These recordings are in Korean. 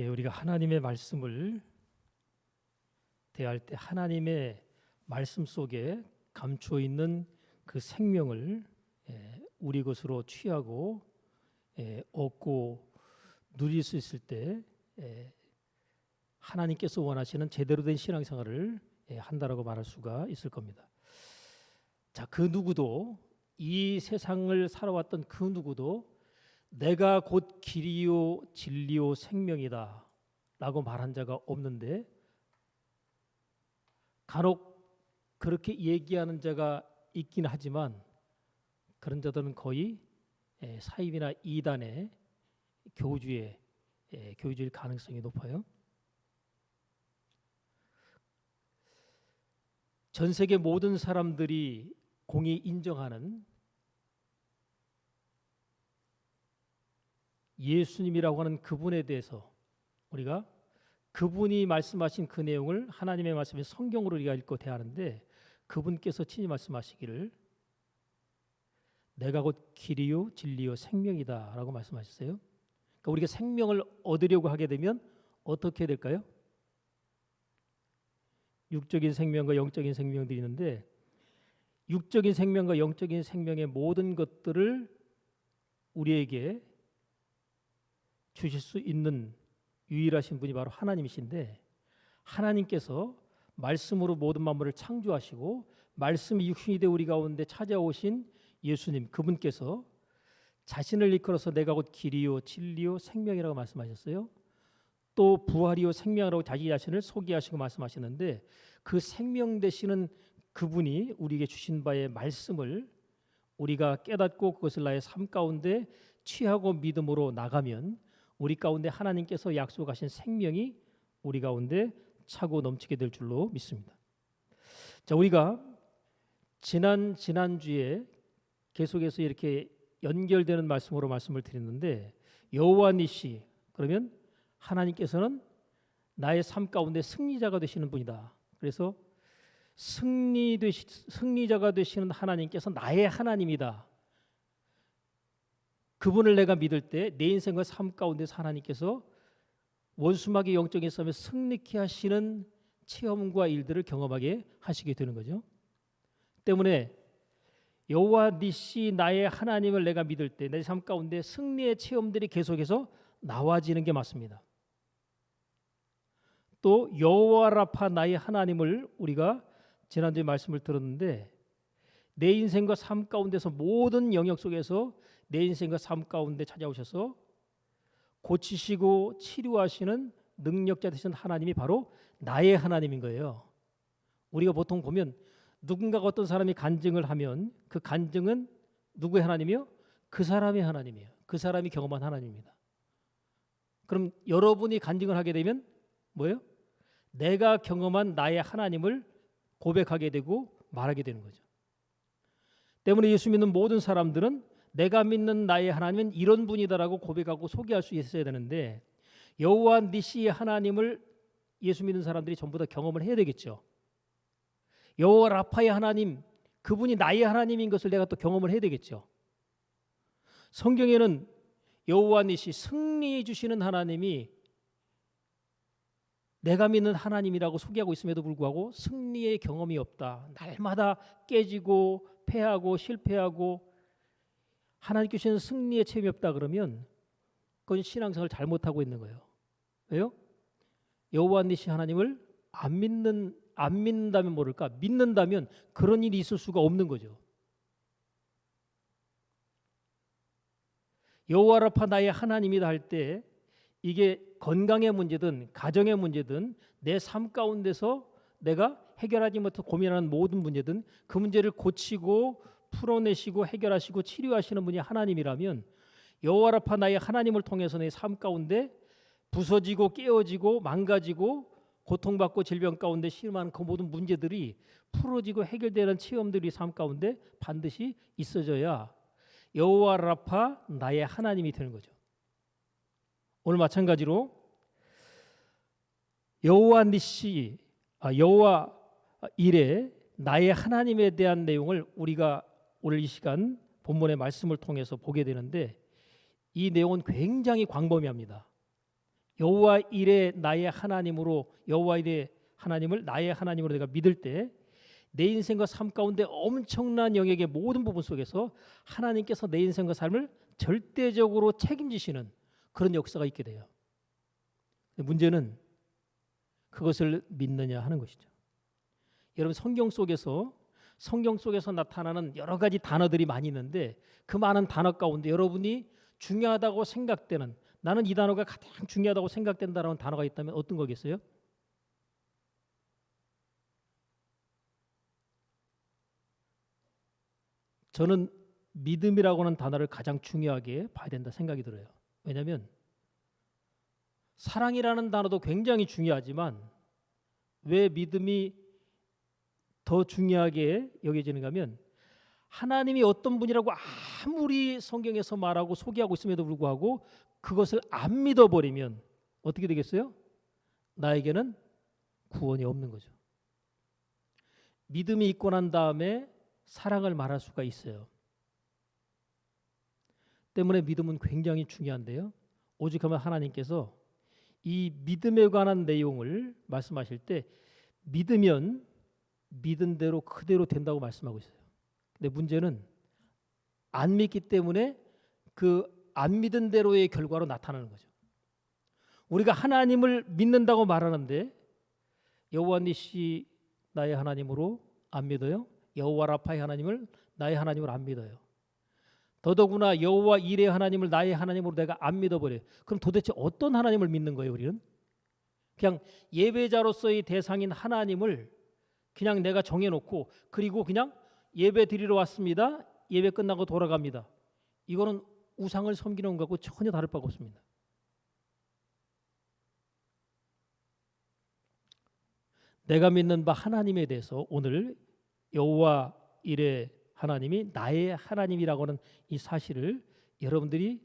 우리가 하나님의 말씀을 대할 때 하나님의 말씀 속에 감추어 있는 그 생명을 우리 것으로 취하고 얻고 누릴 수 있을 때 하나님께서 원하시는 제대로 된 신앙생활을 한다라고 말할 수가 있을 겁니다. 자, 그 누구도 이 세상을 살아왔던 그 누구도 내가 곧 길이요 진리요 생명이다 라고 말한 자가 없는데, 간혹 그렇게 얘기하는 자가 있긴 하지만 그런 자들은 거의 사입이나 이단의 교주일 가능성이 높아요. 전 세계 모든 사람들이 공히 인정하는 예수님이라고 하는 그분에 대해서 우리가 그분이 말씀하신 그 내용을 하나님의 말씀인 성경으로 우리가 읽고 대하는데, 그분께서 친히 말씀하시기를 내가 곧 길이요 진리요 생명이다 라고 말씀하셨어요. 그러니까 우리가 생명을 얻으려고 하게 되면 어떻게 해야 될까요? 육적인 생명과 영적인 생명들이 있는데, 육적인 생명과 영적인 생명의 모든 것들을 우리에게 주실 수 있는 유일하신 분이 바로 하나님이신데, 하나님께서 말씀으로 모든 만물을 창조하시고 말씀이 육신이 되어 우리 가운데 찾아오신 예수님, 그분께서 자신을 이끌어서 내가 곧 길이요 진리요 생명이라고 말씀하셨어요. 또 부활이요 생명이라고 자기 자신을 소개하시고 말씀하시는데, 그 생명 되시는 그분이 우리에게 주신 바의 말씀을 우리가 깨닫고 그것을 나의 삶 가운데 취하고 믿음으로 나가면 우리 가운데 하나님께서 약속하신 생명이 우리 가운데 차고 넘치게 될 줄로 믿습니다. 자, 우리가 지난주에 계속해서 이렇게 연결되는 말씀으로 말씀을 드렸는데, 여호와 니시, 그러면 하나님께서는 나의 삶 가운데 승리자가 되시는 분이다. 그래서 승리자가 되시는 하나님께서 나의 하나님이다. 그분을 내가 믿을 때 내 인생과 삶 가운데서 하나님께서 원수마귀 영적인 싸움에 승리케 하시는 체험과 일들을 경험하게 하시게 되는 거죠. 때문에 여호와 니시 나의 하나님을 내가 믿을 때 내 삶 가운데 승리의 체험들이 계속해서 나와지는 게 맞습니다. 또 여호와 라파 나의 하나님을 우리가 지난주에 말씀을 들었는데, 내 인생과 삶 가운데서 모든 영역 속에서 내 인생과 삶 가운데 찾아오셔서 고치시고 치료하시는 능력자 되신 하나님이 바로 나의 하나님인 거예요. 우리가 보통 보면 누군가가 어떤 사람이 간증을 하면 그 간증은 누구의 하나님이요? 그 사람의 하나님이에요. 그 사람이 경험한 하나님입니다. 그럼 여러분이 간증을 하게 되면 뭐예요? 내가 경험한 나의 하나님을 고백하게 되고 말하게 되는 거죠. 때문에 예수 믿는 모든 사람들은 내가 믿는 나의 하나님은 이런 분이다라고 고백하고 소개할 수 있어야 되는데, 여호와 니시의 하나님을 예수 믿는 사람들이 전부 다 경험을 해야 되겠죠. 여호와 라파의 하나님, 그분이 나의 하나님인 것을 내가 또 경험을 해야 되겠죠. 성경에는 여호와 니시, 승리해 주시는 하나님이 내가 믿는 하나님이라고 소개하고 있음에도 불구하고 승리의 경험이 없다. 날마다 깨지고 패하고 실패하고 하나님께 주시는 승리의 체험이 없다 그러면 그건 신앙생활을 잘못하고 있는 거예요. 왜요? 여호와 니시 하나님을 안 믿는다면 모를까? 믿는다면 그런 일이 있을 수가 없는 거죠. 여호와 라파 나의 하나님이다 할 때 이게 건강의 문제든 가정의 문제든 내 삶 가운데서 내가 해결하지 못해 고민하는 모든 문제든 그 문제를 고치고 풀어내시고 해결하시고 치료하시는 분이 하나님이라면, 여호와 라파 나의 하나님을 통해서 내 삶 가운데 부서지고 깨어지고 망가지고 고통받고 질병 가운데 실험하는 그 모든 문제들이 풀어지고 해결되는 체험들이 삶 가운데 반드시 있어져야 여호와 라파 나의 하나님이 되는 거죠. 오늘 마찬가지로 여호와 니시, 여호와 이레 나의 하나님에 대한 내용을 우리가 오늘 이 시간 본문의 말씀을 통해서 보게 되는데, 이 내용은 굉장히 광범위합니다. 여호와 이레 나의 하나님으로, 여호와 이레 하나님을 나의 하나님으로 내가 믿을 때 내 인생과 삶 가운데 엄청난 영역의 모든 부분 속에서 하나님께서 내 인생과 삶을 절대적으로 책임지시는 그런 역사가 있게 돼요. 문제는 그것을 믿느냐 하는 것이죠. 여러분, 성경 속에서 나타나는 여러 가지 단어들이 많이 있는데 그 많은 단어 가운데 여러분이 중요하다고 생각되는, 나는 이 단어가 가장 중요하다고 생각된다라는 단어가 있다면 어떤 거겠어요? 저는 믿음이라고 하는 단어를 가장 중요하게 봐야 된다 생각이 들어요. 왜냐하면 사랑이라는 단어도 굉장히 중요하지만 왜 믿음이 더 중요하게 여겨지는가 하면 하나님이 어떤 분이라고 아무리 성경에서 말하고 소개하고 있음에도 불구하고 그것을 안 믿어버리면 어떻게 되겠어요? 나에게는 구원이 없는 거죠. 믿음이 있고 난 다음에 사랑을 말할 수가 있어요. 때문에 믿음은 굉장히 중요한데요. 오직하면 하나님께서 이 믿음에 관한 내용을 말씀하실 때 믿으면 믿은 대로 그대로 된다고 말씀하고 있어요. 근데 문제는 안 믿기 때문에 그 안 믿은 대로의 결과로 나타나는 거죠. 우리가 하나님을 믿는다고 말하는데 여호와 니시 나의 하나님으로 안 믿어요. 여호와 라파의 하나님을 나의 하나님으로 안 믿어요. 더더구나 여호와 이레 하나님을 나의 하나님으로 내가 안 믿어버려요. 그럼 도대체 어떤 하나님을 믿는 거예요? 우리는 그냥 예배자로서의 대상인 하나님을 그냥 내가 정해놓고 그리고 그냥 예배 드리러 왔습니다. 예배 끝나고 돌아갑니다. 이거는 우상을 섬기는 것하고 전혀 다를 바가 없습니다. 내가 믿는 바 하나님에 대해서 오늘 여호와 이레 하나님이 나의 하나님이라고 하는 이 사실을 여러분들이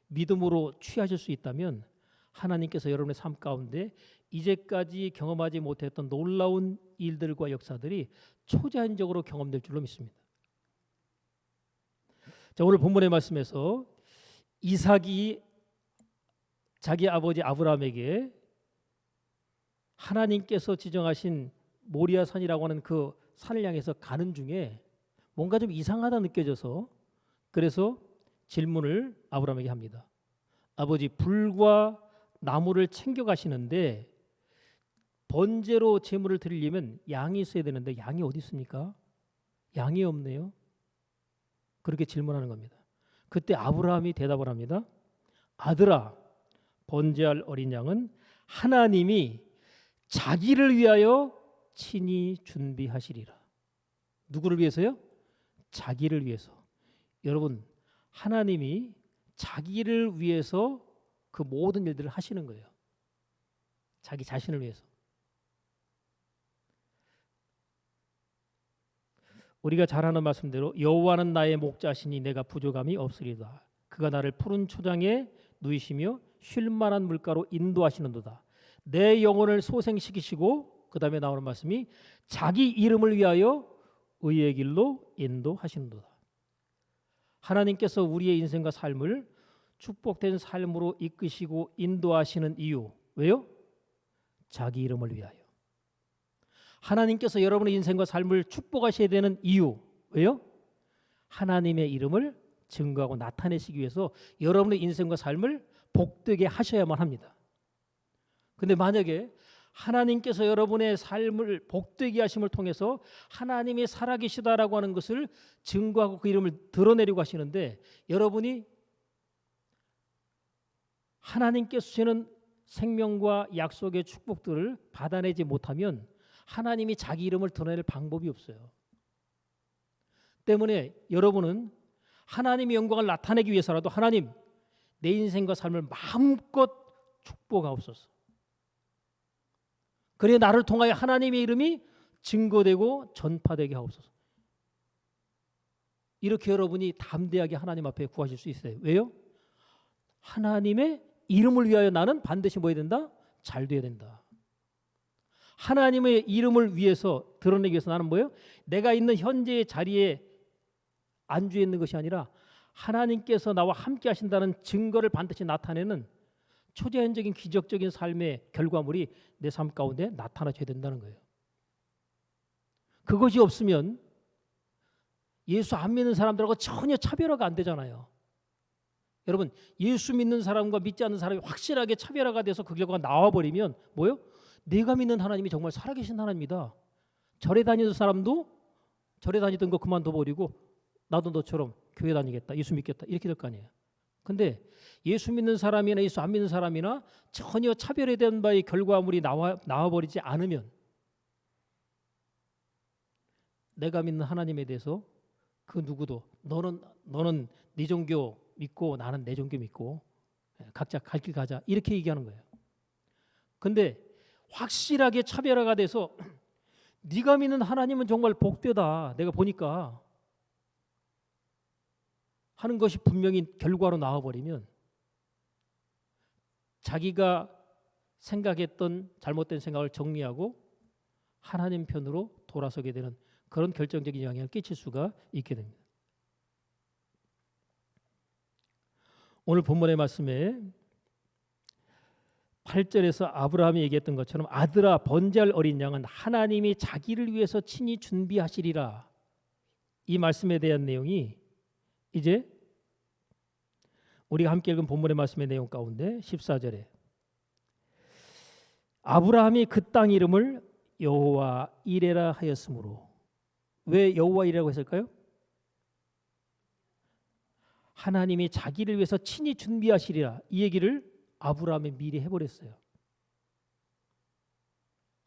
믿음으로 취하실 수 있다면 하나님께서 여러분의 삶 가운데 이제까지 경험하지 못했던 놀라운 일들과 역사들이 초자연적으로 경험될 줄로 믿습니다. 자, 오늘 본문의 말씀에서 이삭이 자기 아버지 아브라함에게 하나님께서 지정하신 모리아 산이라고 하는 그 산을 향해서 가는 중에 뭔가 좀 이상하다 느껴져서 그래서 질문을 아브라함에게 합니다. 아버지, 불과 나무를 챙겨 가시는데 번제로 제물을 드리려면 양이 있어야 되는데 양이 어디 있습니까? 양이 없네요. 그렇게 질문하는 겁니다. 그때 아브라함이 대답을 합니다. 아들아, 번제할 어린 양은 하나님이 자기를 위하여 친히 준비하시리라. 누구를 위해서요? 자기를 위해서. 여러분, 하나님이 자기를 위해서 그 모든 일들을 하시는 거예요. 자기 자신을 위해서. 우리가 잘 아는 말씀대로 여호와는 나의 목자시니 내가 부족함이 없으리다. 그가 나를 푸른 초장에 누이시며 쉴 만한 물가로 인도하시는도다. 내 영혼을 소생시키시고 그 다음에 나오는 말씀이 자기 이름을 위하여 의의 길로 인도하시는도다. 하나님께서 우리의 인생과 삶을 축복된 삶으로 이끄시고 인도하시는 이유. 왜요? 자기 이름을 위하여. 하나님께서 여러분의 인생과 삶을 축복하셔야 되는 이유. 왜요? 하나님의 이름을 증거하고 나타내시기 위해서 여러분의 인생과 삶을 복되게 하셔야만 합니다. 근데 만약에 하나님께서 여러분의 삶을 복되게 하심을 통해서 하나님이 살아계시다라고 하는 것을 증거하고 그 이름을 드러내려고 하시는데 여러분이 하나님께서 주시는 생명과 약속의 축복들을 받아내지 못하면 하나님이 자기 이름을 드러낼 방법이 없어요. 때문에 여러분은 하나님의 영광을 나타내기 위해서라도 하나님, 내 인생과 삶을 마음껏 축복하옵소서. 그래 나를 통하여 하나님의 이름이 증거되고 전파되게 하옵소서. 이렇게 여러분이 담대하게 하나님 앞에 구하실 수 있어요. 왜요? 하나님의 이름을 위하여 나는 반드시 뭐 해야 된다? 잘 돼야 된다. 하나님의 이름을 위해서 드러내기 위해서 나는 뭐예요? 내가 있는 현재의 자리에 안주해 있는 것이 아니라 하나님께서 나와 함께 하신다는 증거를 반드시 나타내는 초자연적인 기적적인 삶의 결과물이 내 삶 가운데 나타나줘야 된다는 거예요. 그것이 없으면 예수 안 믿는 사람들하고 전혀 차별화가 안 되잖아요. 여러분, 예수 믿는 사람과 믿지 않는 사람이 확실하게 차별화가 돼서 그 결과가 나와버리면 뭐예요? 내가 믿는 하나님이 정말 살아계신 하나님이다. 절에 다니던 사람도 절에 다니던 거 그만둬버리고 나도 너처럼 교회 다니겠다, 예수 믿겠다 이렇게 될 거 아니에요. 근데 예수 믿는 사람이나 예수 안 믿는 사람이나 전혀 차별화된 바의 결과물이 나와버리지 않으면 내가 믿는 하나님에 대해서 그 누구도 너는 네 종교 믿고 나는 내 종교 믿고 각자 갈 길 가자 이렇게 얘기하는 거예요. 근데 확실하게 차별화가 돼서 네가 믿는 하나님은 정말 복되다 내가 보니까 하는 것이 분명히 결과로 나와버리면 자기가 생각했던 잘못된 생각을 정리하고 하나님 편으로 돌아서게 되는 그런 결정적인 영향을 끼칠 수가 있게 됩니다. 오늘 본문의 말씀에 8절에서 아브라함이 얘기했던 것처럼 아들아 번제할 어린 양은 하나님이 자기를 위해서 친히 준비하시리라. 이 말씀에 대한 내용이 이제 우리가 함께 읽은 본문의 말씀의 내용 가운데 14절에 아브라함이 그 땅 이름을 여호와 이레라 하였으므로 왜 여호와 이레라고 했을까요? 하나님이 자기를 위해서 친히 준비하시리라 이 얘기를 아브라함이 미리 해버렸어요.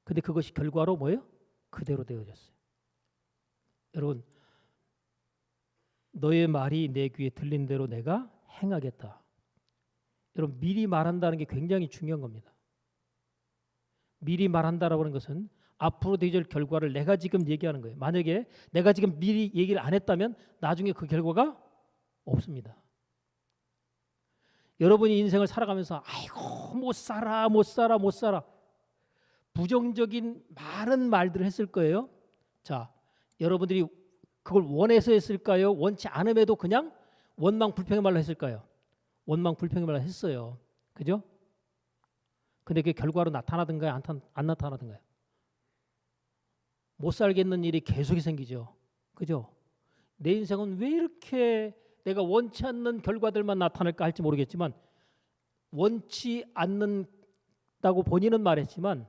근데 그것이 결과로 뭐예요? 그대로 되어졌어요. 여러분 너의 말이 내 귀에 들린 대로 내가 행하겠다. 여러분 미리 말한다는 게 굉장히 중요한 겁니다. 미리 말한다라고 하는 것은 앞으로 되어질 결과를 내가 지금 얘기하는 거예요. 만약에 내가 지금 미리 얘기를 안 했다면 나중에 그 결과가 없습니다. 여러분이 인생을 살아가면서 아이고 못 살아 부정적인 많은 말들을 했을 거예요. 자, 여러분들이 그걸 원해서 했을까요? 원치 않음에도 그냥 원망 불평의 말로 했을까요? 원망 불평의 말로 했어요. 그죠? 근데 그게 결과로 나타나든가요? 안 나타나든가요? 못 살겠는 일이 계속이 생기죠. 그죠? 내 인생은 왜 이렇게 내가 원치 않는 결과들만 나타날까 할지 모르겠지만 원치 않는다고 본인은 말했지만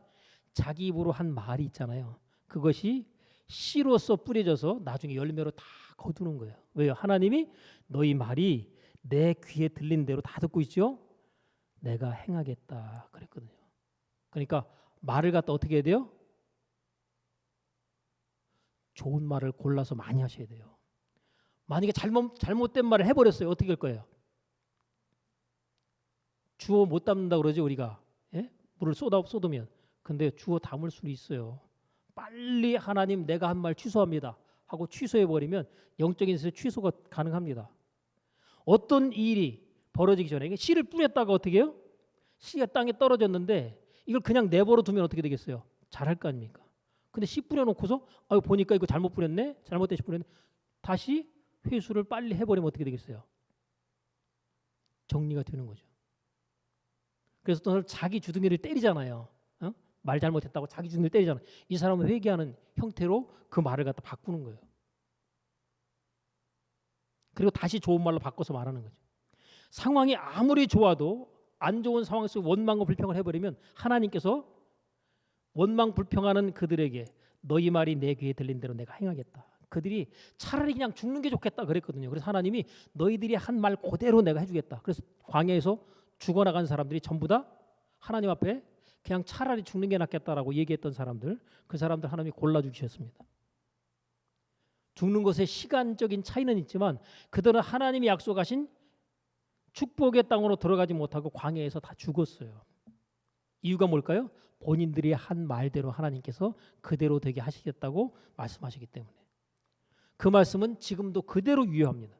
자기 입으로 한 말이 있잖아요. 그것이 씨로서 뿌려져서 나중에 열매로 다 거두는 거예요. 왜요? 하나님이 너희 말이 내 귀에 들린 대로 다 듣고 있죠? 내가 행하겠다 그랬거든요. 그러니까 말을 갖다 어떻게 해야 돼요? 좋은 말을 골라서 많이 하셔야 돼요. 만약에 잘못된 말을 해버렸어요. 어떻게 할 거예요? 주워 못 담는다 그러죠 우리가. 예? 물을 쏟으면. 근데 주워 담을 수는 있어요. 빨리 하나님 내가 한 말 취소합니다 하고 취소해버리면 영적인 데서 취소가 가능합니다. 어떤 일이 벌어지기 전에 씨를 뿌렸다가 어떻게 해요? 씨가 땅에 떨어졌는데 이걸 그냥 내버려 두면 어떻게 되겠어요? 잘할 거 아닙니까? 근데 씨 뿌려놓고서 보니까 이거 잘못 뿌렸네? 잘못된 씨 뿌렸네? 다시 회수를 빨리 해버리면 어떻게 되겠어요? 정리가 되는 거죠. 그래서 또 자기 주둥이를 때리잖아요. 말 잘못했다고 자기 주둥이를 때리잖아요. 이 사람은 회개하는 형태로 그 말을 갖다 바꾸는 거예요. 그리고 다시 좋은 말로 바꿔서 말하는 거죠. 상황이 아무리 좋아도 안 좋은 상황 속에 원망과 불평을 해버리면 하나님께서 원망 불평하는 그들에게 너희 말이 내 귀에 들린 대로 내가 행하겠다. 그들이 차라리 그냥 죽는 게 좋겠다 그랬거든요. 그래서 하나님이 너희들이 한 말 그대로 내가 해주겠다. 그래서 광야에서 죽어나간 사람들이 전부 다 하나님 앞에 그냥 차라리 죽는 게 낫겠다라고 얘기했던 사람들, 그 사람들 하나님이 골라주셨습니다. 죽는 것에 시간적인 차이는 있지만 그들은 하나님이 약속하신 축복의 땅으로 들어가지 못하고 광야에서 다 죽었어요. 이유가 뭘까요? 본인들이 한 말대로 하나님께서 그대로 되게 하시겠다고 말씀하시기 때문에. 그 말씀은 지금도 그대로 유효합니다.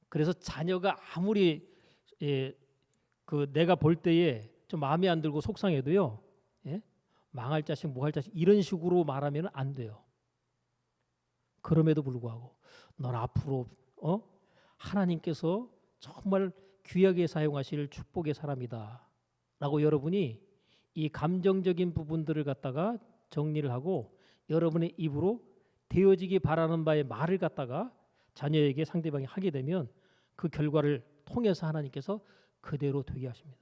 그래서 자녀가 아무리 내가 볼 때에 좀 마음에 안 들고 속상해도요, 망할 자식, 뭐할 자식 이런 식으로 말하면 안 돼요. 그럼에도 불구하고 넌 앞으로 하나님께서 정말 귀하게 사용하실 축복의 사람이다 라고 여러분이 이 감정적인 부분들을 갖다가 정리를 하고 여러분의 입으로 되어지기 바라는 바의 말을 갖다가 자녀에게 상대방이 하게 되면 그 결과를 통해서 하나님께서 그대로 되게 하십니다.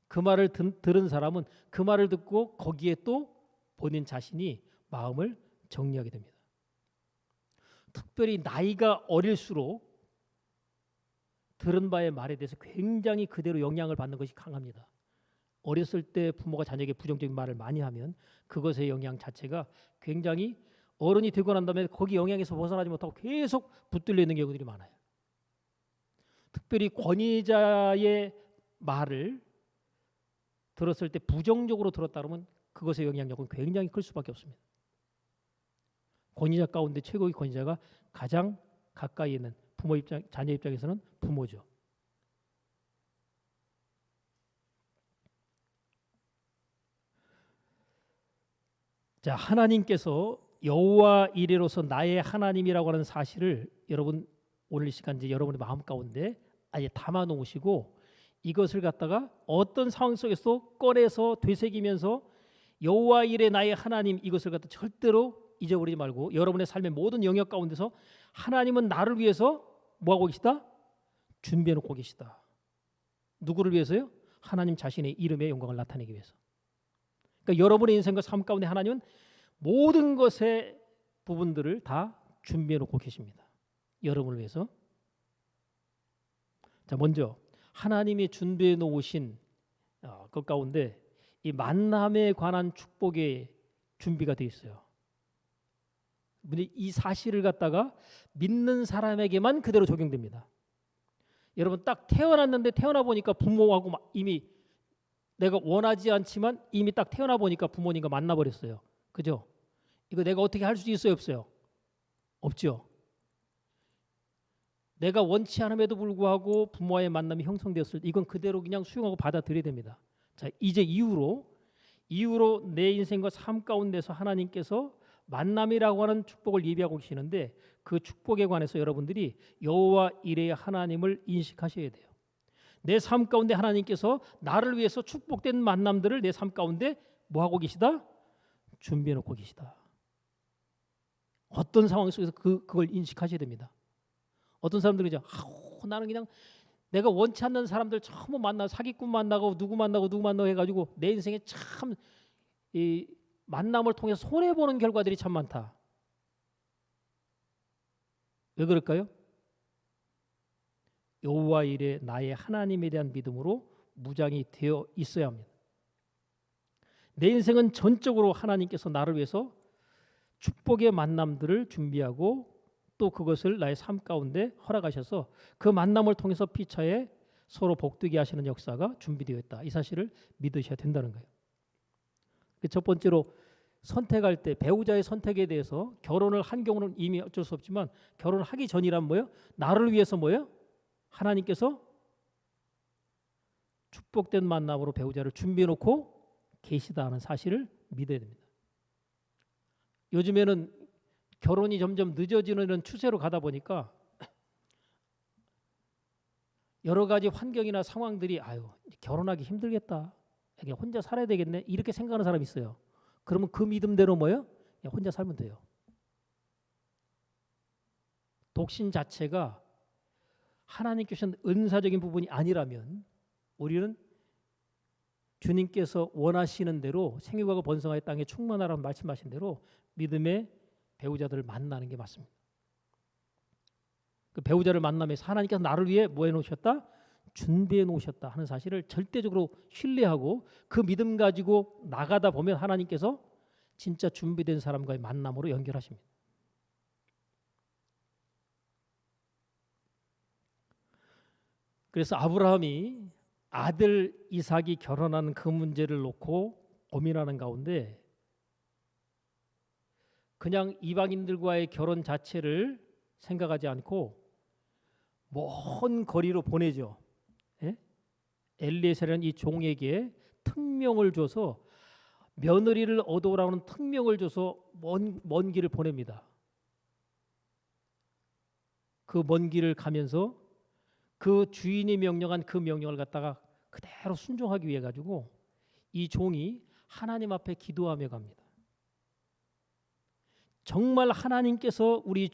그 말을 들은 사람은 그 말을 듣고 거기에 또 본인 자신이 마음을 정리하게 됩니다. 특별히 나이가 어릴수록 들은 바의 말에 대해서 굉장히 그대로 영향을 받는 것이 강합니다. 어렸을 때 부모가 자녀에게 부정적인 말을 많이 하면 그것의 영향 자체가 굉장히 어른이 되고 난 다음에 거기 영향에서 벗어나지 못하고 계속 붙들려 있는 경우들이 많아요. 특별히 권위자의 말을 들었을 때 부정적으로 들었다 그러면 그것의 영향력은 굉장히 클 수밖에 없습니다. 권위자 가운데 최고의 권위자가 가장 가까이 있는 부모 입장, 자녀 입장에서는 부모죠. 자, 하나님께서 여호와 이레로서 나의 하나님이라고 하는 사실을 여러분 오늘 이 시간 이제 여러분의 마음 가운데 아예 담아 놓으시고 이것을 갖다가 어떤 상황 속에서도 꺼내서 되새기면서 여호와 이레 나의 하나님 이것을 갖다 절대로 잊어버리지 말고 여러분의 삶의 모든 영역 가운데서 하나님은 나를 위해서 뭐하고 계시다? 준비해 놓고 계시다. 누구를 위해서요? 하나님 자신의 이름의 영광을 나타내기 위해서. 그러니까 여러분의 인생과 삶 가운데 하나님은 모든 것의 부분들을 다 준비해 놓고 계십니다. 여러분을 위해서. 자, 먼저 하나님이 준비해 놓으신 것 가운데 이 만남에 관한 축복의 준비가 되어 있어요. 이 사실을 갖다가 믿는 사람에게만 그대로 적용됩니다. 여러분 딱 태어났는데 태어나 보니까 부모하고 이미 내가 원하지 않지만 이미 딱 태어나 보니까 부모님과 만나버렸어요. 그죠? 이거 내가 어떻게 할 수 있어요? 없어요? 없죠. 내가 원치 않음에도 불구하고 부모와의 만남이 형성되었을 때 이건 그대로 그냥 수용하고 받아들여야 됩니다. 자, 이제 이후로 내 인생과 삶 가운데서 하나님께서 만남이라고 하는 축복을 예비하고 계시는데 그 축복에 관해서 여러분들이 여호와 이레의 하나님을 인식하셔야 돼요. 내 삶 가운데 하나님께서 나를 위해서 축복된 만남들을 내 삶 가운데 뭐 하고 계시다? 준비해 놓고 계시다. 어떤 상황 속에서 그걸 인식하셔야 됩니다. 어떤 사람들은 이제 나는 그냥 내가 원치 않는 사람들 전부 만나고 사기꾼 만나고 누구 만나고 해가지고 내 인생에 참 이 만남을 통해서 손해보는 결과들이 참 많다. 왜 그럴까요? 여호와 이레 나의 하나님에 대한 믿음으로 무장이 되어 있어야 합니다. 내 인생은 전적으로 하나님께서 나를 위해서 축복의 만남들을 준비하고 또 그것을 나의 삶 가운데 허락하셔서 그 만남을 통해서 피차에 서로 복되게 하시는 역사가 준비되어 있다. 이 사실을 믿으셔야 된다는 거예요. 첫 번째로 선택할 때 배우자의 선택에 대해서 결혼을 한 경우는 이미 어쩔 수 없지만 결혼을 하기 전이란 뭐예요? 나를 위해서 뭐예요? 하나님께서 축복된 만남으로 배우자를 준비해 놓고 계시다 하는 사실을 믿어야 됩니다. 요즘에는 결혼이 점점 늦어지는 추세로 가다 보니까 여러 가지 환경이나 상황들이 결혼하기 힘들겠다. 그냥 혼자 살아야 되겠네. 이렇게 생각하는 사람이 있어요. 그러면 그 믿음대로 뭐예요? 그냥 혼자 살면 돼요. 독신 자체가 하나님께 주신 은사적인 부분이 아니라면 우리는 주님께서 원하시는 대로 생육하고 번성하여 땅에 충만하라고 말씀하신 대로 믿음의 배우자들을 만나는 게 맞습니다. 그 배우자를 만나면서 하나님께서 나를 위해 뭐 해놓으셨다? 준비해 놓으셨다 하는 사실을 절대적으로 신뢰하고 그 믿음 가지고 나가다 보면 하나님께서 진짜 준비된 사람과의 만남으로 연결하십니다. 그래서 아브라함이 아들 이삭이 결혼하는 그 문제를 놓고 고민하는 가운데 그냥 이방인들과의 결혼 자체를 생각하지 않고 먼 거리로 보내죠. 예? 엘리에셀이라는 이 종에게 특명을 줘서 며느리를 얻어오라는 특명을 줘서 먼 길을 보냅니다. 그 먼 길을 가면서 그 주인이 명령한 그 명령을 갖다가 그대로 순종하기 위해 가지고 이 종이 하나님 앞에 기도하며 갑니다. 정말 하나님께서 우리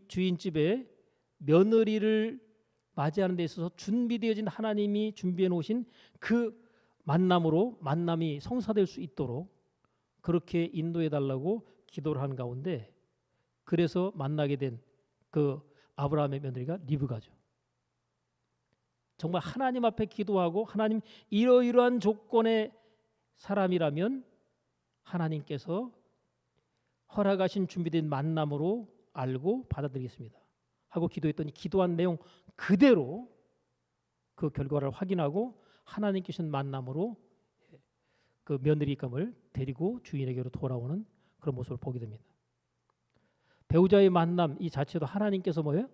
주인집에 며느리를 맞이하는 데 있어서 준비되어진 하나님이 준비해 놓으신 그 만남으로 만남이 성사될 수 있도록 그렇게 인도해 달라고 기도를 한 가운데 그래서 만나게 된 그 아브라함의 며느리가 리브가죠. 정말 하나님 앞에 기도하고 하나님 이러이러한 조건의 사람이라면 하나님께서 허락하신 준비된 만남으로 알고 받아들이겠습니다 하고 기도했더니 기도한 내용 그대로 그 결과를 확인하고 하나님께서 만남으로 그 며느리감을 데리고 주인에게로 돌아오는 그런 모습을 보게 됩니다. 배우자의 만남 이 자체도 하나님께서 뭐예요?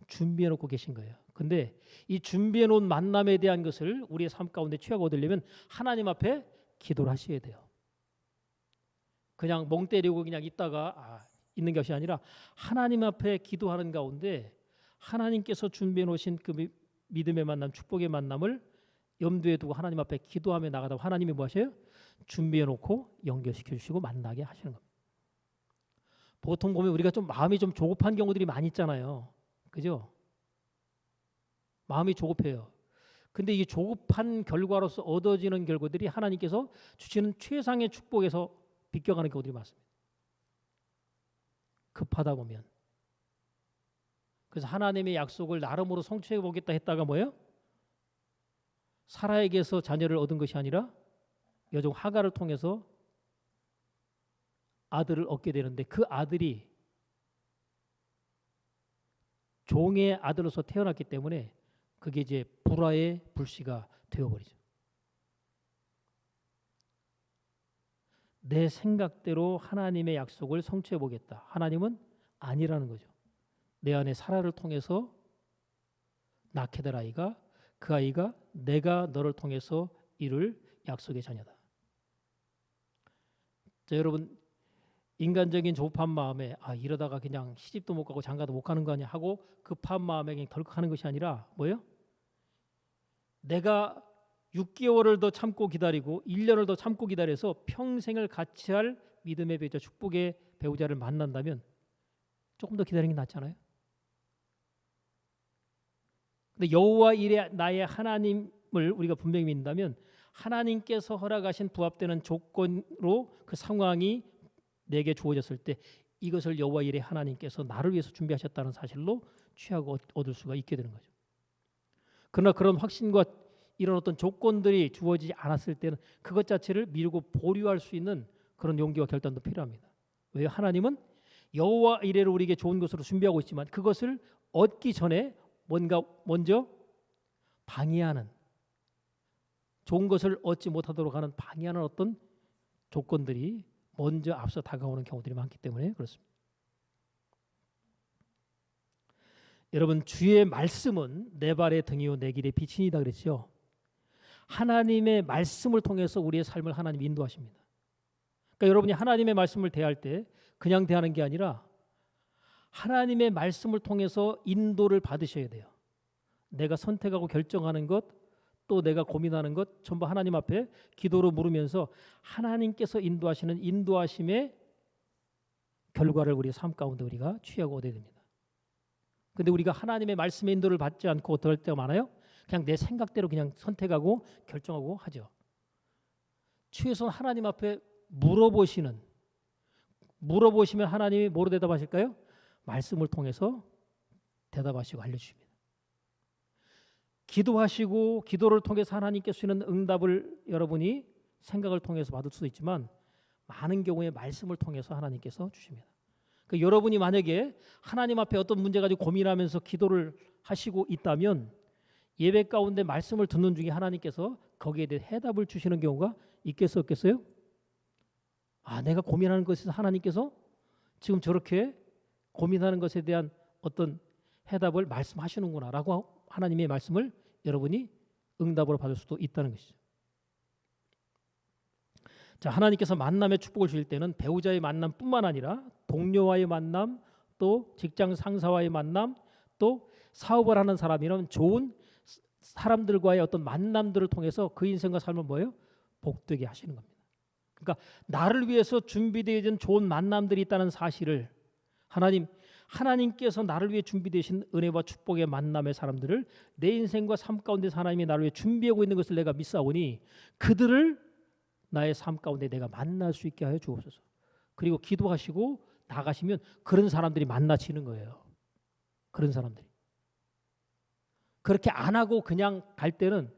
준비해 놓고 계신 거예요. 근데 이 준비해 놓은 만남에 대한 것을 우리의 삶 가운데 취하고 얻으려면 하나님 앞에 기도를 하셔야 돼요. 그냥 멍 때리고 그냥 있다가 있는 것이 아니라 하나님 앞에 기도하는 가운데 하나님께서 준비해 놓으신 그 믿음의 만남, 축복의 만남을 염두에 두고 하나님 앞에 기도하며 나가다 하나님이 뭐 하셔요? 준비해 놓고 연결시켜 주시고 만나게 하시는 겁니다. 보통 보면 우리가 좀 마음이 좀 조급한 경우들이 많이 있잖아요. 그죠? 마음이 조급해요. 근데 이 조급한 결과로서 얻어지는 결과들이 하나님께서 주시는 최상의 축복에서 비껴가는 경우들이 많습니다. 급하다 보면. 그래서 하나님의 약속을 나름으로 성취해 보겠다 했다가 뭐예요? 사라에게서 자녀를 얻은 것이 아니라 여종 하갈을 통해서 아들을 얻게 되는데 그 아들이 종의 아들로서 태어났기 때문에 그게 이제 불화의 불씨가 되어버리죠. 내 생각대로 하나님의 약속을 성취해 보겠다. 하나님은 아니라는 거죠. 내 안에 사라를 통해서 낳게 될 아이가 그 아이가 내가 너를 통해서 이룰 약속의 자녀다. 자, 여러분 인간적인 조급한 마음에 이러다가 그냥 시집도 못 가고 장가도 못 가는 거 아니야 하고 급한 마음에 그냥 덜컥하는 것이 아니라 뭐예요? 내가 6개월을 더 참고 기다리고 1년을 더 참고 기다려서 평생을 같이 할 믿음의 배우자 축복의 배우자를 만난다면 조금 더 기다리는 게 낫잖아요. 근데 여호와 이레 나의 하나님을 우리가 분명히 믿는다면 하나님께서 허락하신 부합되는 조건으로 그 상황이 내게 주어졌을 때 이것을 여호와 이레 하나님께서 나를 위해서 준비하셨다는 사실로 취하고 얻을 수가 있게 되는 거죠. 그러나 그런 확신과 이런 어떤 조건들이 주어지지 않았을 때는 그것 자체를 미루고 보류할 수 있는 그런 용기와 결단도 필요합니다. 왜요? 하나님은 여호와 이레를 우리에게 좋은 것으로 준비하고 있지만 그것을 얻기 전에 뭔가 먼저 방해하는 좋은 것을 얻지 못하도록 하는 방해하는 어떤 조건들이 먼저 앞서 다가오는 경우들이 많기 때문에 그렇습니다. 여러분 주의 말씀은 내 발의 등이요 내 길의 빛이니다 그랬죠. 하나님의 말씀을 통해서 우리의 삶을 하나님이 인도하십니다. 그러니까 여러분이 하나님의 말씀을 대할 때 그냥 대하는 게 아니라 하나님의 말씀을 통해서 인도를 받으셔야 돼요. 내가 선택하고 결정하는 것, 또 내가 고민하는 것 전부 하나님 앞에 기도로 물으면서 하나님께서 인도하시는 인도하심의 결과를 우리의 삶 가운데 우리가 취하고 얻어야 됩니다. 근데 우리가 하나님의 말씀의 인도를 받지 않고 어떨 때가 많아요? 그냥 내 생각대로 그냥 선택하고 결정하고 하죠. 최소한 하나님 앞에 물어보시면 하나님이 뭐로 대답하실까요? 말씀을 통해서 대답하시고 알려주십니다. 기도하시고 기도를 통해서 하나님께 주시는 응답을 여러분이 생각을 통해서 받을 수도 있지만 많은 경우에 말씀을 통해서 하나님께서 주십니다. 그러니까 여러분이 만약에 하나님 앞에 어떤 문제 가지고 고민하면서 기도를 하시고 있다면 예배 가운데 말씀을 듣는 중에 하나님께서 거기에 대해 해답을 주시는 경우가 있겠어요, 없겠어요? 내가 고민하는 것에서 하나님께서 지금 저렇게 고민하는 것에 대한 어떤 해답을 말씀하시는구나라고 하나님의 말씀을 여러분이 응답으로 받을 수도 있다는 것이죠. 자, 하나님께서 만남의 축복을 주실 때는 배우자의 만남뿐만 아니라 동료와의 만남, 또 직장 상사와의 만남, 또 사업을 하는 사람이라면 좋은 사람들과의 어떤 만남들을 통해서 그 인생과 삶을 뭐예요? 복되게 하시는 겁니다. 그러니까 나를 위해서 준비되어진 좋은 만남들이 있다는 사실을 하나님께서 나를 위해 준비되신 은혜와 축복의 만남의 사람들을 내 인생과 삶 가운데서 하나님이 나를 위해 준비하고 있는 것을 내가 믿사오니 그들을 나의 삶 가운데 내가 만날 수 있게 하여 주옵소서. 그리고 기도하시고 나가시면 그런 사람들이 만나지는 거예요. 그런 사람들이. 그렇게 안 하고 그냥 갈 때는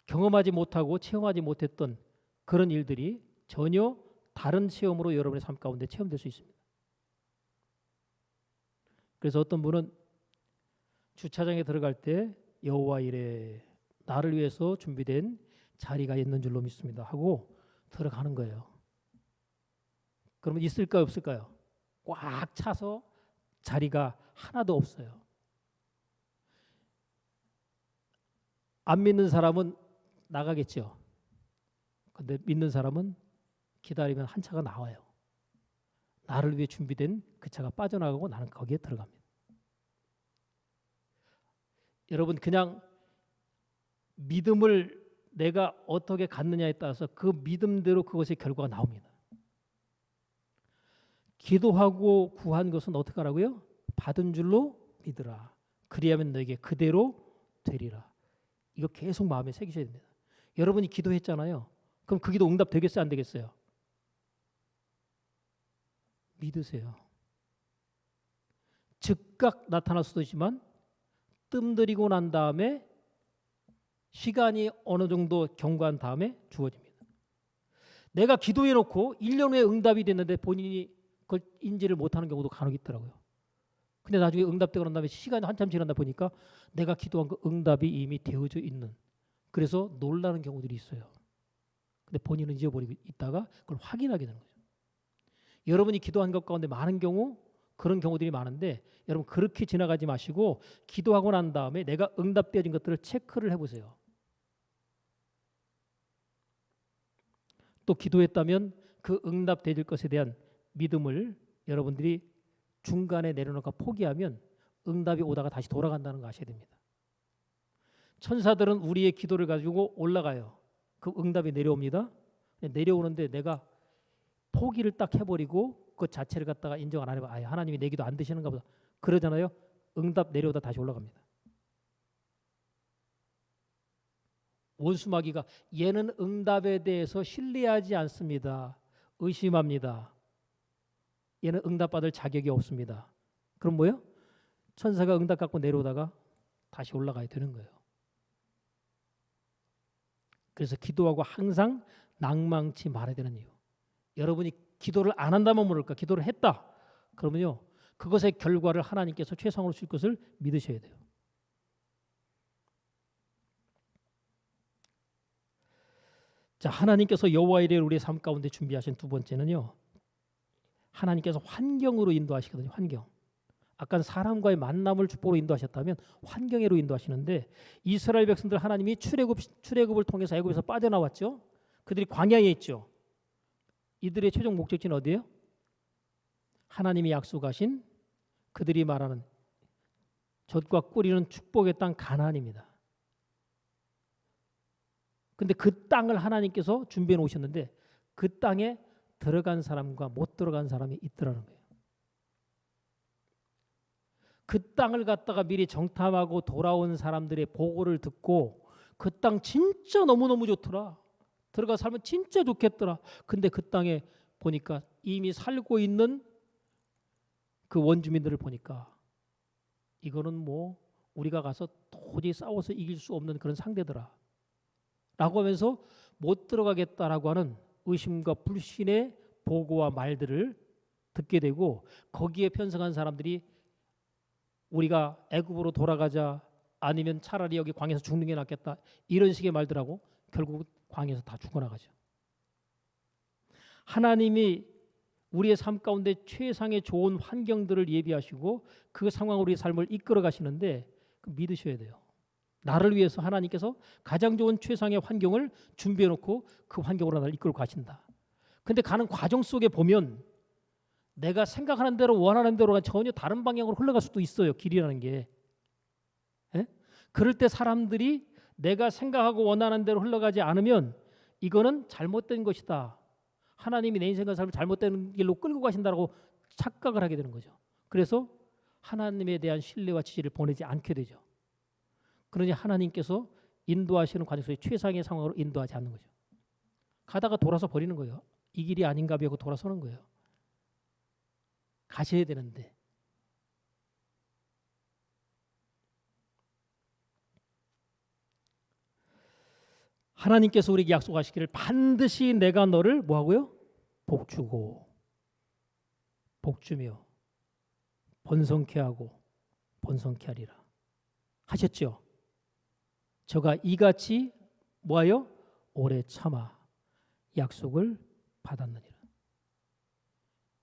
경험하지 못하고 체험하지 못했던 그런 일들이 전혀 다른 체험으로 여러분의 삶 가운데 체험될 수 있습니다. 그래서 어떤 분은 주차장에 들어갈 때 여호와 이레 나를 위해서 준비된 자리가 있는 줄로 믿습니다 하고 들어가는 거예요. 그러면 있을까요, 없을까요? 꽉 차서 자리가 하나도 없어요. 안 믿는 사람은 나가겠죠. 근데 믿는 사람은 기다리면 한 차가 나와요. 나를 위해 준비된 그 차가 빠져나가고 나는 거기에 들어갑니다. 여러분, 그냥 믿음을 내가 어떻게 갖느냐에 따라서 그 믿음대로 그것의 결과가 나옵니다. 기도하고 구한 것은 어떻게 하라고요? 받은 줄로 믿으라. 그리하면 너에게 그대로 되리라. 이거 계속 마음에 새기셔야 됩니다. 여러분이 기도했잖아요. 그럼 그 기도 응답 되겠어요, 안 되겠어요? 믿으세요. 즉각 나타날 수도 있지만 뜸들이고 난 다음에 시간이 어느 정도 경과한 다음에 주어집니다. 내가 기도해놓고 1년 후에 응답이 됐는데 본인이 그걸 인지를 못하는 경우도 간혹 있더라고요. 근데 나중에 응답되고 난 다음에 시간이 한참 지나다 보니까 내가 기도한 그 응답이 이미 되어져 있는, 그래서 놀라는 경우들이 있어요. 근데 본인은 잊어버리고 있다가 그걸 확인하게 되는 거죠. 여러분이 기도한 것 가운데 많은 경우 그런 경우들이 많은데 여러분 그렇게 지나가지 마시고 기도하고 난 다음에 내가 응답되어진 것들을 체크를 해보세요. 또 기도했다면 그 응답되어질 것에 대한 믿음을 여러분들이 중간에 내려놓고 포기하면 응답이 오다가 다시 돌아간다는 거 아셔야 됩니다. 천사들은 우리의 기도를 가지고 올라가요. 그 응답이 내려옵니다. 내려오는데 내가 포기를 딱 해버리고 그 자체를 갖다가 인정을 안 해봐. 아, 하나님이 내 기도 안 드시는가 보다. 그러잖아요. 응답 내려오다 다시 올라갑니다. 원수마귀가 얘는 응답에 대해서 신뢰하지 않습니다. 의심합니다. 얘는 응답받을 자격이 없습니다. 그럼 뭐예요? 천사가 응답 갖고 내려오다가 다시 올라가야 되는 거예요. 그래서 기도하고 항상 낭망치 말아야 되는 이유. 여러분이 기도를 안 한다면 모를까? 기도를 했다. 그러면요. 그것의 결과를 하나님께서 최상으로 줄 것을 믿으셔야 돼요. 자, 하나님께서 여호와 이레를 우리의 삶 가운데 준비하신 두 번째는요. 하나님께서 환경으로 인도하시거든요. 환경. 아까 사람과의 만남을 축복으로 인도하셨다면 환경으로 인도하시는데 이스라엘 백성들 하나님이 출애굽을 통해서 애굽에서 빠져나왔죠. 그들이 광야에 있죠. 이들의 최종 목적지는 어디예요? 하나님이 약속하신 그들이 말하는 젖과 꿀이는 축복의 땅 가나안입니다. 근데 그 땅을 하나님께서 준비해 놓으셨는데 그 땅에 들어간 사람과 못 들어간 사람이 있더라는 거예요. 그 땅을 갖다가 미리 정탐하고 돌아온 사람들의 보고를 듣고 그 땅 진짜 너무너무 좋더라. 들어가 살면 진짜 좋겠더라. 근데 그 땅에 보니까 이미 살고 있는 그 원주민들을 보니까 이거는 뭐 우리가 가서 도저히 싸워서 이길 수 없는 그런 상대더라. 라고 하면서 못 들어가겠다라고 하는 의심과 불신의 보고와 말들을 듣게 되고 거기에 편성한 사람들이 우리가 애굽으로 돌아가자 아니면 차라리 여기 광야에서 죽는 게 낫겠다 이런 식의 말들하고 결국 광야에서 다 죽어나가죠. 하나님이 우리의 삶 가운데 최상의 좋은 환경들을 예비하시고 그 상황으로 우리의 삶을 이끌어 가시는데 믿으셔야 돼요. 나를 위해서 하나님께서 가장 좋은 최상의 환경을 준비해 놓고 그 환경으로 나를 이끌고 가신다. 근데 가는 과정 속에 보면 내가 생각하는 대로 원하는 대로가 전혀 다른 방향으로 흘러갈 수도 있어요. 길이라는 게. 예? 그럴 때 사람들이 내가 생각하고 원하는 대로 흘러가지 않으면 이거는 잘못된 것이다. 하나님이 내 인생과 삶을 잘못된 길로 끌고 가신다고 착각을 하게 되는 거죠. 그래서 하나님에 대한 신뢰와 지지를 보내지 않게 되죠. 그러니 하나님께서 인도하시는 과정 속에 최상의 상황으로 인도하지 않는 거죠. 가다가 돌아서 버리는 거예요. 이 길이 아닌가 하고 돌아서는 거예요. 가셔야 되는데. 하나님께서 우리에게 약속하시기를 반드시 내가 너를 뭐하고요? 복주고 복주며 번성케 하고 번성케 하리라 하셨죠. 저가 이같이 뭐하여? 오래 참아 약속을 받았느니라.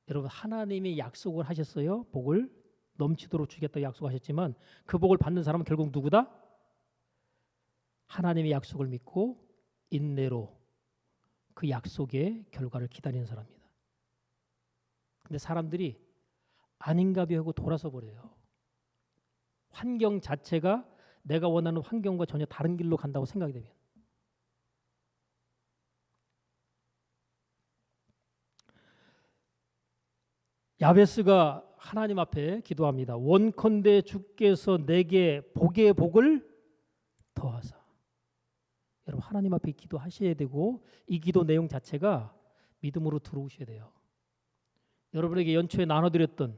여러분 하나님이 약속을 하셨어요. 복을 넘치도록 주겠다고 약속하셨지만 그 복을 받는 사람은 결국 누구다? 하나님의 약속을 믿고 인내로 그 약속의 결과를 기다리는 사람입니다. 근데 사람들이 아닌가 하고 돌아서 버려요. 환경 자체가 내가 원하는 환경과 전혀 다른 길로 간다고 생각이 되면. 야베스가 하나님 앞에 기도합니다. 원컨대 주께서 내게 복의 복을 더하사. 여러분 하나님 앞에 기도하셔야 되고 이 기도 내용 자체가 믿음으로 들어오셔야 돼요. 여러분에게 연초에 나눠드렸던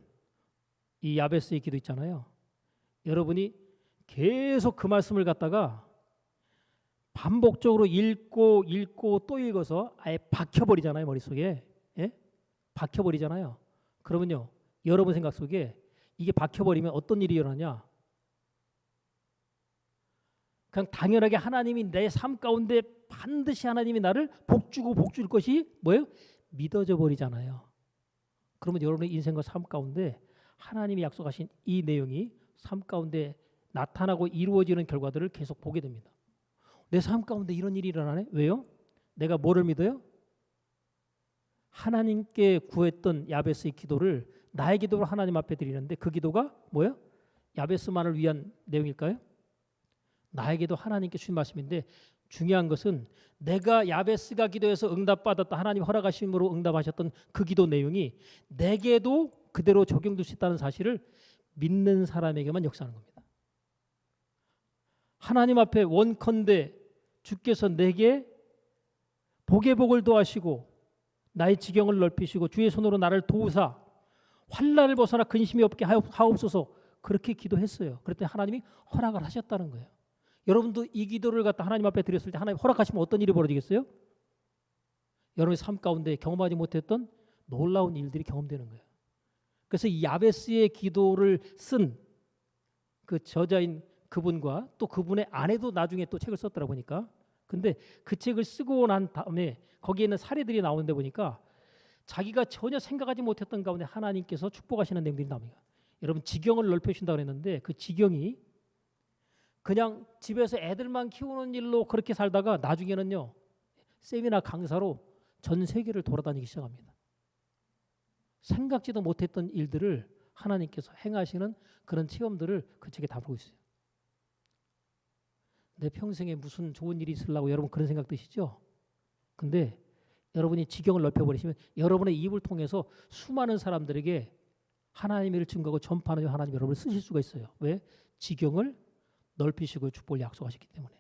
이 야베스의 기도 있잖아요. 여러분이 계속 그 말씀을 갖다가 반복적으로 읽고 또 읽어서 아예 박혀버리잖아요. 머릿속에. 예? 박혀버리잖아요. 그러면요. 여러분 생각 속에 이게 박혀버리면 어떤 일이 일어나냐. 그냥 당연하게 하나님이 내 삶 가운데 반드시 하나님이 나를 복주고 복줄 것이 뭐예요? 믿어져 버리잖아요. 그러면 여러분의 인생과 삶 가운데 하나님이 약속하신 이 내용이 삶 가운데 나타나고 이루어지는 결과들을 계속 보게 됩니다. 내 삶 가운데 이런 일이 일어나네? 왜요? 내가 뭐를 믿어요? 하나님께 구했던 야베스의 기도를 나의 기도로 하나님 앞에 드리는데 그 기도가 뭐예요? 야베스만을 위한 내용일까요? 나에게도 하나님께 주신 말씀인데 중요한 것은 내가 야베스가 기도해서 응답받았다 하나님 허락하심으로 응답하셨던 그 기도 내용이 내게도 그대로 적용될 수 있다는 사실을 믿는 사람에게만 역사하는 겁니다. 하나님 앞에 원컨대 주께서 내게 복의 복을 더하시고 나의 지경을 넓히시고 주의 손으로 나를 도우사 환난을 벗어나 근심이 없게 하옵소서 그렇게 기도했어요. 그랬더니 하나님이 허락을 하셨다는 거예요. 여러분도 이 기도를 갖다 하나님 앞에 드렸을 때 하나님 허락하시면 어떤 일이 벌어지겠어요? 여러분의 삶 가운데 경험하지 못했던 놀라운 일들이 경험되는 거예요. 그래서 이 야베스의 기도를 쓴 그 저자인 그분과 또 그분의 아내도 나중에 또 책을 썼더라 보니까 근데 그 책을 쓰고 난 다음에 거기에 있는 사례들이 나오는데 보니까 자기가 전혀 생각하지 못했던 가운데 하나님께서 축복하시는 내용들이 나옵니다. 여러분 지경을 넓혀주신다고 했는데 그 지경이 그냥 집에서 애들만 키우는 일로 그렇게 살다가 나중에는요 세미나 강사로 전 세계를 돌아다니기 시작합니다. 생각지도 못했던 일들을 하나님께서 행하시는 그런 체험들을 그 책에 담고 있어요. 내 평생에 무슨 좋은 일이 있으려고 여러분 그런 생각 드시죠? 근데 여러분이 지경을 넓혀버리시면 여러분의 입을 통해서 수많은 사람들에게 하나님의 일을 증거하고 전파하는 하나님 여러분을 쓰실 수가 있어요. 왜? 지경을 넓히시고 축복을 약속하셨기 때문에.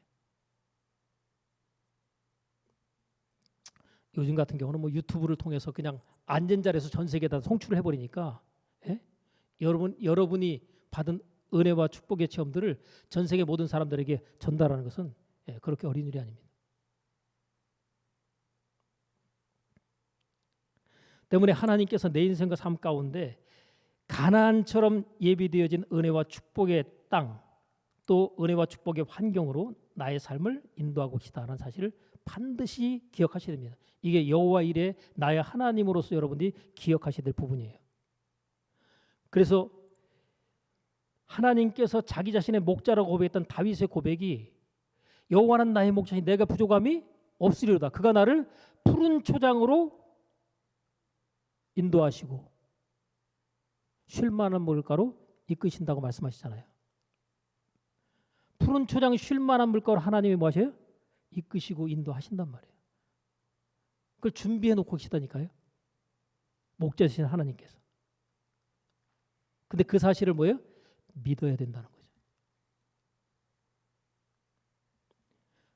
요즘 같은 경우는 뭐 유튜브를 통해서 그냥 앉은 자리에서 전 세계에다 송출을 해버리니까 예? 여러분이 받은 은혜와 축복의 체험들을 전 세계 모든 사람들에게 전달하는 것은 그렇게 어린 일이 아닙니다. 때문에 하나님께서 내 인생과 삶 가운데 가나안처럼 예비되어진 은혜와 축복의 땅, 또 은혜와 축복의 환경으로 나의 삶을 인도하고 계시다는 사실을 반드시 기억하셔야 됩니다. 이게 여호와 이레 나의 하나님으로서 여러분들이 기억하셔야 될 부분이에요. 그래서 하나님께서 자기 자신의 목자라고 고백했던 다윗의 고백이 여호와는 나의 목자니 내가 부족함이 없으리로다. 그가 나를 푸른 초장으로 인도하시고 쉴 만한 물가로 이끄신다고 말씀하시잖아요. 푸른 초장 쉴 만한 물가로 하나님이 뭐 하셔요? 이끄시고 인도하신단 말이에요. 그걸 준비해 놓고 계시다니까요. 목자신 하나님께서. 근데 그 사실을 뭐예요? 믿어야 된다는 거죠.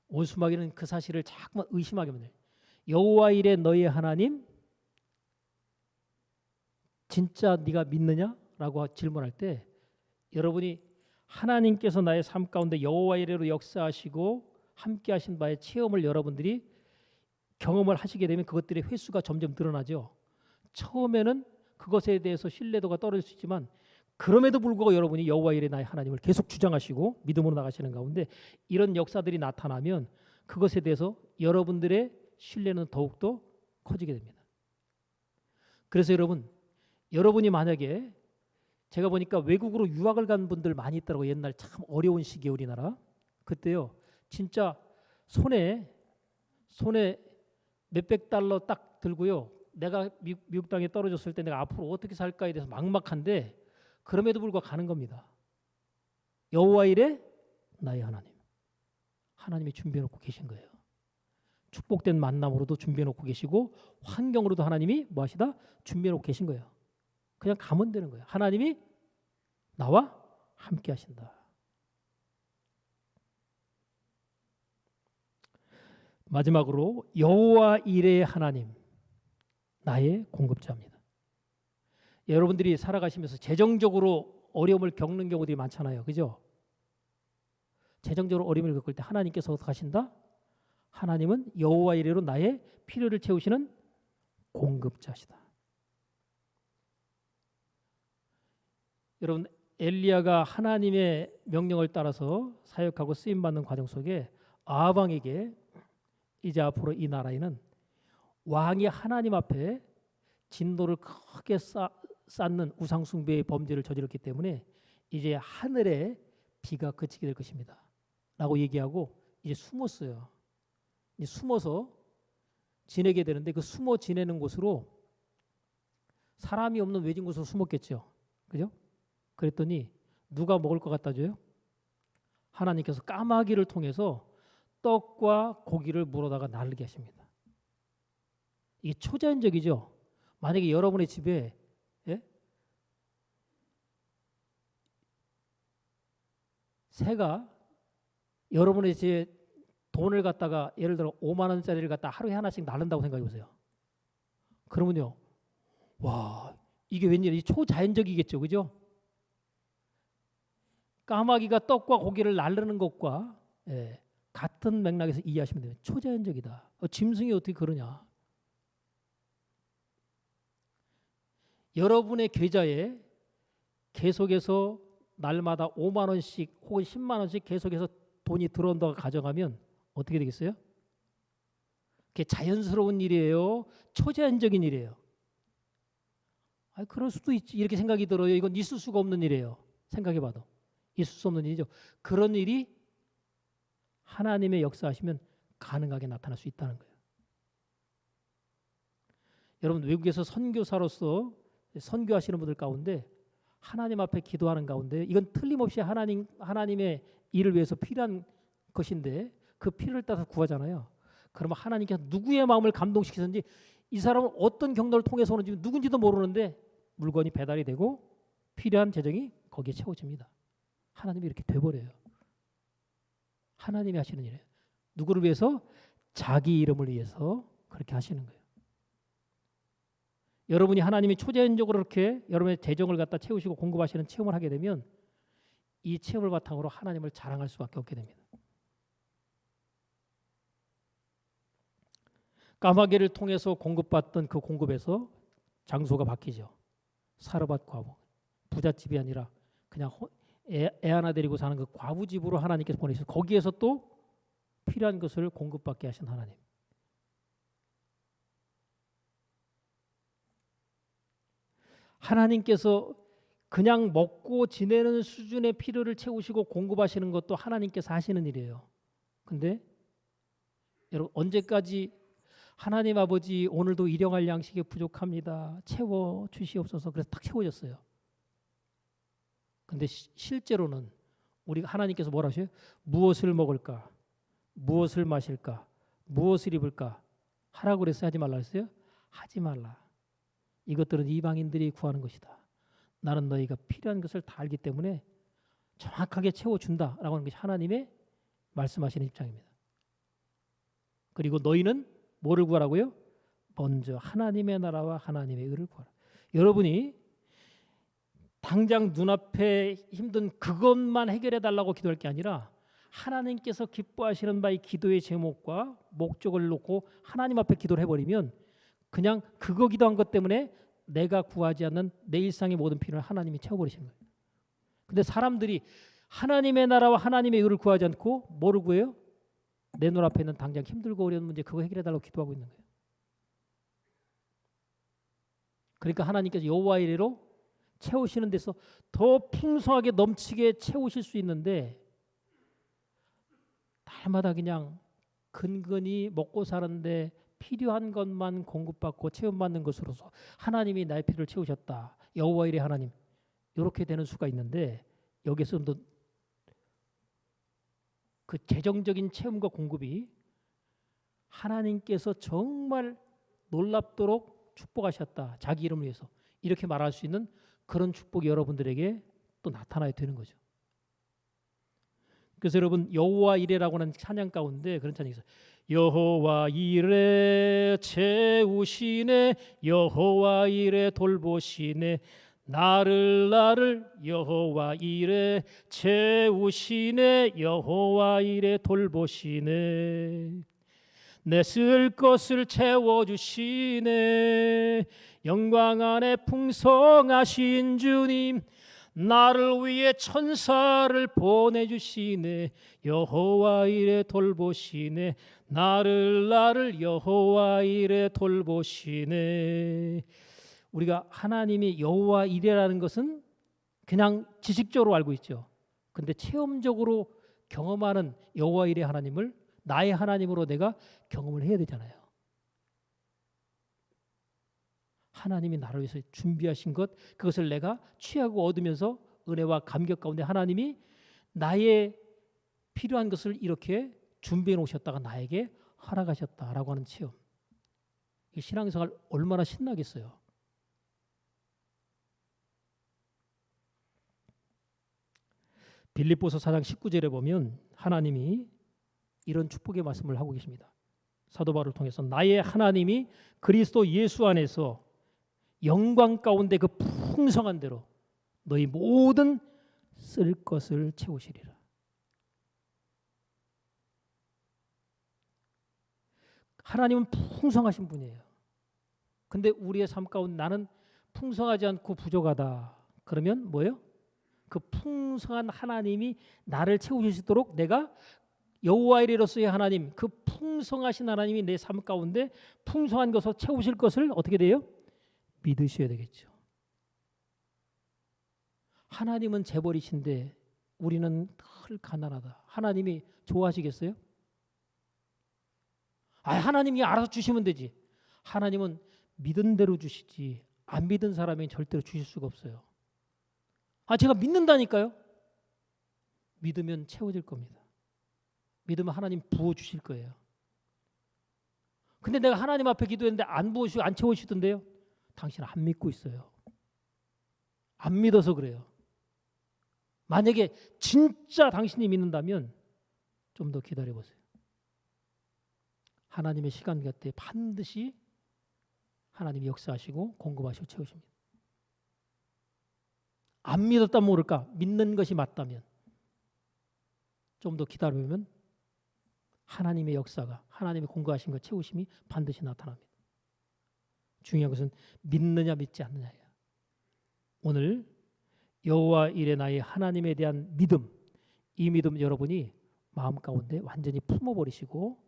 온수마귀는 그 사실을 자꾸만 의심하게 만들어요. 여호와 이레 너희의 하나님 진짜 네가 믿느냐라고 질문할 때 여러분이 하나님께서 나의 삶 가운데 여호와 이레로 역사하시고 함께 하신 바의 체험을 여러분들이 경험을 하시게 되면 그것들의 횟수가 점점 늘어나죠. 처음에는 그것에 대해서 신뢰도가 떨어질 수 있지만 그럼에도 불구하고 여러분이 여호와 이레 나의 하나님을 계속 주장하시고 믿음으로 나가시는 가운데 이런 역사들이 나타나면 그것에 대해서 여러분들의 신뢰는 더욱더 커지게 됩니다. 그래서 여러분이 만약에 제가 보니까 외국으로 유학을 간 분들 많이 있더라고요. 옛날 참 어려운 시기에 우리나라. 그때요. 진짜 손에 몇백 달러 딱 들고요. 내가 미국 땅에 떨어졌을 때 내가 앞으로 어떻게 살까에 대해서 막막한데 그럼에도 불구하고 가는 겁니다. 여호와 이레 나의 하나님. 하나님이 준비해 놓고 계신 거예요. 축복된 만남으로도 준비해 놓고 계시고 환경으로도 하나님이 뭐 하시다? 준비해 놓고 계신 거예요. 그냥 가면 되는 거예요. 하나님이 나와 함께 하신다. 마지막으로 여호와 이레의 하나님 나의 공급자입니다. 여러분들이 살아가시면서 재정적으로 어려움을 겪는 경우들이 많잖아요. 그죠? 재정적으로 어려움을 겪을 때 하나님께서 어떻게 하신다? 하나님은 여호와 이레로 나의 필요를 채우시는 공급자시다. 여러분 엘리야가 하나님의 명령을 따라서 사역하고 쓰임받는 과정 속에 아합 왕에게 이제 앞으로 이 나라에는 왕이 하나님 앞에 진노를 크게 쌓는 우상숭배의 범죄를 저질렀기 때문에 이제 하늘에 비가 그치게 될 것입니다. 라고 얘기하고 이제 숨었어요. 이제 숨어서 지내게 되는데 그 숨어 지내는 곳으로 사람이 없는 외진 곳으로 숨었겠죠. 그죠? 그랬더니 누가 먹을 것 갖다 줘요? 하나님께서 까마귀를 통해서 떡과 고기를 물어다가 나르게 하십니다. 이게 초자연적이죠. 만약에 여러분의 집에 새가 여러분의 집에 돈을 갖다가 예를 들어 5만 원짜리를 갖다 하루에 하나씩 나른다고 생각해 보세요. 그러면요. 와, 이게 웬일이야? 초자연적이겠죠. 그죠? 까마귀가 떡과 고기를 나르는 것과 같은 맥락에서 이해하시면 돼요. 초자연적이다. 짐승이 어떻게 그러냐? 여러분의 계좌에 계속해서 날마다 5만 원씩 혹은 10만 원씩 계속해서 돈이 들어온다고 가정하면 어떻게 되겠어요? 그게 자연스러운 일이에요? 초자연적인 일이에요? 그럴 수도 있지. 이렇게 생각이 들어요. 이건 있을 수가 없는 일이에요. 생각해봐도. 있을 수 없는 일이죠. 그런 일이 하나님의 역사하시면 가능하게 나타날 수 있다는 거예요. 여러분 외국에서 선교사로서 선교하시는 분들 가운데 하나님 앞에 기도하는 가운데 이건 틀림없이 하나님의 일을 위해서 필요한 것인데 그 필요를 따라서 구하잖아요. 그러면 하나님께서 누구의 마음을 감동시키든지 이 사람은 어떤 경로를 통해서 오는지 누군지도 모르는데 물건이 배달이 되고 필요한 재정이 거기에 채워집니다. 하나님이 이렇게 돼버려요. 하나님이 하시는 일이에요. 누구를 위해서? 자기 이름을 위해서 그렇게 하시는 거예요. 여러분이 하나님이 초자연적으로 이렇게 여러분의 재정을 갖다 채우시고 공급하시는 체험을 하게 되면 이 체험을 바탕으로 하나님을 자랑할 수밖에 없게 됩니다. 까마귀를 통해서 공급받던 그 공급에서 장소가 바뀌죠. 사르밧 과부, 부잣집이 아니라 그냥 애 하나 데리고 사는 그 과부집으로 하나님께서 보내셔서 거기에서 또 필요한 것을 공급받게 하신 하나님. 하나님께서 그냥 먹고 지내는 수준의 필요를 채우시고 공급하시는 것도 하나님께서 하시는 일이에요. 근데 여러분 언제까지 하나님 아버지 오늘도 일용할 양식이 부족합니다. 채워 주시옵소서. 그래서 딱 채워졌어요. 근데 실제로는 우리가 하나님께서 뭐라 하셔요? 무엇을 먹을까? 무엇을 마실까? 무엇을 입을까? 하라고 그랬어요? 하지 말라 했어요? 하지 말라. 이것들은 이방인들이 구하는 것이다. 나는 너희가 필요한 것을 다 알기 때문에 정확하게 채워준다라고 하는 것이 하나님의 말씀하시는 입장입니다. 그리고 너희는 뭐를 구하라고요? 먼저 하나님의 나라와 하나님의 의를 구하라. 여러분이 당장 눈앞에 힘든 그것만 해결해 달라고 기도할 게 아니라 하나님께서 기뻐하시는 바의 기도의 제목과 목적을 놓고 하나님 앞에 기도를 해버리면 그냥 그거 기도한 것 때문에 내가 구하지 않는 내 일상의 모든 필요를 하나님이 채워버리시는 거예요. 근데 사람들이 하나님의 나라와 하나님의 의를 구하지 않고 뭐를 구해요? 내 눈앞에 있는 당장 힘들고 어려운 문제 그거 해결해 달라고 기도하고 있는 거예요. 그러니까 하나님께서 여호와 이레로 채우시는 데서 더 풍성하게 넘치게 채우실 수 있는데 날마다 그냥 근근히 먹고 사는데 필요한 것만 공급받고 채움받는 것으로서 하나님이 나의 필요를 채우셨다. 여호와 이레 하나님. 이렇게 되는 수가 있는데 여기서 또 그 재정적인 채움과 공급이 하나님께서 정말 놀랍도록 축복하셨다. 자기 이름을 위해서. 이렇게 말할 수 있는 그런 축복이 여러분들에게 또 나타나야 되는 거죠. 그래서 여러분 여호와 이레라고 하는 찬양 가운데 그런 찬양이 있어요. 여호와 이레 채우시네 여호와 이레 돌보시네 나를 여호와 이레 채우시네 여호와 이레 돌보시네 내 쓸 것을 채워주시네 영광 안에 풍성하신 주님 나를 위해 천사를 보내주시네 여호와 이레 돌보시네 나를 여호와 이레 돌보시네. 우리가 하나님이 여호와 이레라는 것은 그냥 지식적으로 알고 있죠. 근데 체험적으로 경험하는 여호와 이레 하나님을 나의 하나님으로 내가 경험을 해야 되잖아요. 하나님이 나를 위해서 준비하신 것 그것을 내가 취하고 얻으면서 은혜와 감격 가운데 하나님이 나의 필요한 것을 이렇게 준비해 놓으셨다가 나에게 허락하셨다라고 하는 체험. 이 신앙생활 얼마나 신나겠어요. 빌립보서 4장 19절에 보면 하나님이 이런 축복의 말씀을 하고 계십니다. 사도 바울을 통해서 나의 하나님이 그리스도 예수 안에서 영광 가운데 그 풍성한 대로 너희 모든 쓸 것을 채우시리라. 하나님은 풍성하신 분이에요. 근데 우리의 삶 가운데 나는 풍성하지 않고 부족하다. 그러면 뭐예요? 그 풍성한 하나님이 나를 채우시도록 내가 여호와 이레로서의 하나님, 그 풍성하신 하나님이 내 삶 가운데 풍성한 것을 채우실 것을 어떻게 돼요? 믿으셔야 되겠죠. 하나님은 재벌이신데 우리는 늘 가난하다. 하나님이 좋아하시겠어요? 하나님이 알아서 주시면 되지. 하나님은 믿은 대로 주시지 안 믿은 사람이 절대로 주실 수가 없어요. 제가 믿는다니까요. 믿으면 채워질 겁니다. 믿으면 하나님 부어주실 거예요. 근데 내가 하나님 앞에 기도했는데 안 부어주시고 안 채워주시던데요. 당신 안 믿고 있어요. 안 믿어서 그래요. 만약에 진짜 당신이 믿는다면 좀 더 기다려보세요. 하나님의 시간 곁에 반드시 하나님이 역사하시고 공급하시고 채우십니다. 안 믿었다면 모를까? 믿는 것이 맞다면 좀 더 기다려보면 하나님의 역사가 하나님의 공급하신 것 채우심이 반드시 나타납니다. 중요한 것은 믿느냐 믿지 않느냐예요. 오늘 여호와 이레 나의 하나님에 대한 믿음, 이 믿음 여러분이 마음 가운데 완전히 품어버리시고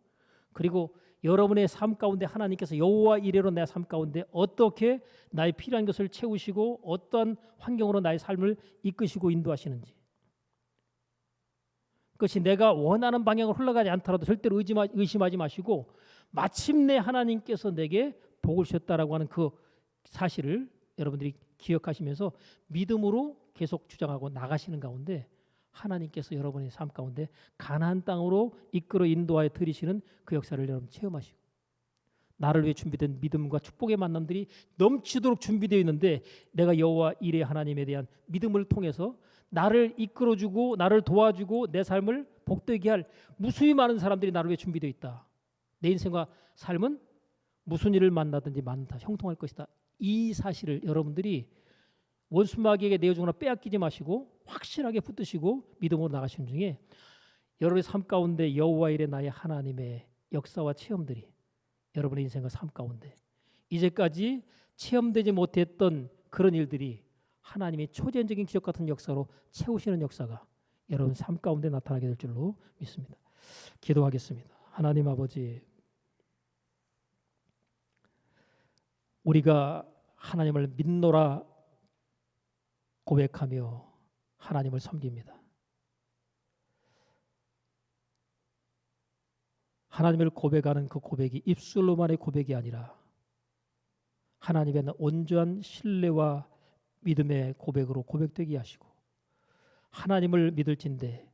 그리고 여러분의 삶 가운데 하나님께서 여호와 이레로 내 삶 가운데 어떻게 나의 필요한 것을 채우시고 어떠한 환경으로 나의 삶을 이끄시고 인도하시는지 그것이 내가 원하는 방향으로 흘러가지 않더라도 절대로 의심하지 마시고 마침내 하나님께서 내게 복을 주셨다라고 하는 그 사실을 여러분들이 기억하시면서 믿음으로 계속 주장하고 나가시는 가운데 하나님께서 여러분의 삶 가운데 가나안 땅으로 이끌어 인도하여 들이시는 그 역사를 여러분 체험하시고, 나를 위해 준비된 믿음과 축복의 만남들이 넘치도록 준비되어 있는데 내가 여호와 이레 하나님에 대한 믿음을 통해서 나를 이끌어주고 나를 도와주고 내 삶을 복되게 할 무수히 많은 사람들이 나를 위해 준비되어 있다. 내 인생과 삶은 무슨 일을 만나든지 많다 형통할 것이다. 이 사실을 여러분들이 원수마귀에게 내어주거나 빼앗기지 마시고 확실하게 붙드시고 믿음으로 나가시는 중에 여러분의 삶 가운데 여호와 이레 나의 하나님의 역사와 체험들이 여러분의 인생과 삶 가운데 이제까지 체험되지 못했던 그런 일들이 하나님의 초전적인 기적 같은 역사로 채우시는 역사가 여러분 삶 가운데 나타나게 될 줄로 믿습니다. 기도하겠습니다. 하나님 아버지, 우리가 하나님을 믿노라 고백하며 하나님을 섬깁니다. 하나님을 고백하는 그 고백이 입술로만의 고백이 아니라 하나님의 온전한 신뢰와 믿음의 고백으로 고백되게 하시고, 하나님을 믿을진대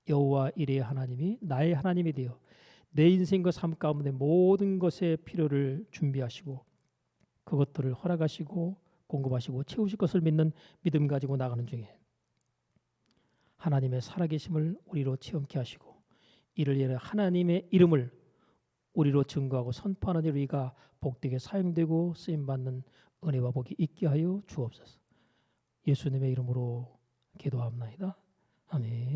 여호와 이레 하나님이 나의 하나님이 되어 내 인생과 삶 가운데 모든 것의 필요를 준비하시고 그것들을 허락하시고 공급하시고 채우실 것을 믿는 믿음 가지고 나가는 중에 하나님의 살아계심을 우리로 체험케 하시고 이를 위해 하나님의 이름을 우리로 증거하고 선포하는 일 우리가 복되게 사용되고 쓰임받는 은혜와 복이 있게 하여 주옵소서. 예수님의 이름으로 기도합나이다. 아멘.